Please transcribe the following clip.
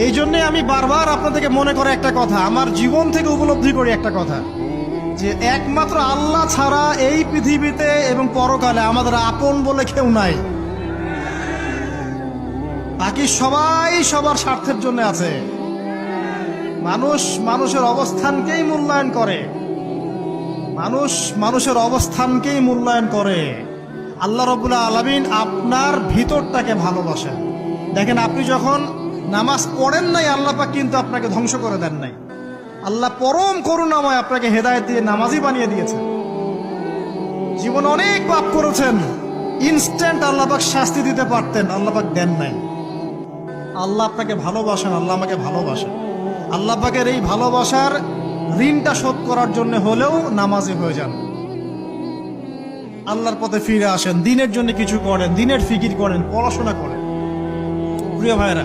এই জন্যে আমি বারবার আপনাদেরকে মনে করে একটা কথা, আমার জীবন থেকে উপলব্ধি করি একটা কথা, যে একমাত্র আল্লাহ ছাড়া এই পৃথিবীতে এবং পরকালে আমাদের আপন বলে কেউ নাই। বাকি সবাই সবার স্বার্থের জন্য আছে। মানুষ মানুষের অবস্থানকেই মূল্যায়ন করে, মানুষ মানুষের অবস্থানকেই মূল্যায়ন করে। আল্লাহ রাব্বুল আলামিন আপনার ভিতরটাকে ভালোবাসেন। দেখেন, আপনি যখন নামাজ পড়েন নাই, আল্লাহ পাক কিন্তু আপনাকে ধ্বংস করে দেন নাই। আল্লাহ পরম করুণাময় আপনাকে হেদায়েত দিয়ে নামাজি বানিয়ে দিয়েছেন। জীবনে অনেক পাপ করেছেন, ইনস্ট্যান্ট আল্লাহ পাক শাস্তি দিতে পারতেন, আল্লাহ পাক দেন নাই। আল্লাহ আপনাকে ভালোবাসেন, আল্লাহ আমাকে ভালোবাসেন। আল্লাহ পাকের এই ভালোবাসার ঋণটা শোধ করার জন্য হলেও নামাজি হয়ে যান, আল্লাহর পথে ফিরে আসেন, দিনের জন্য কিছু করেন, দিনের ফিকির করেন, পড়াশোনা করেন। প্রিয় ভাইরা,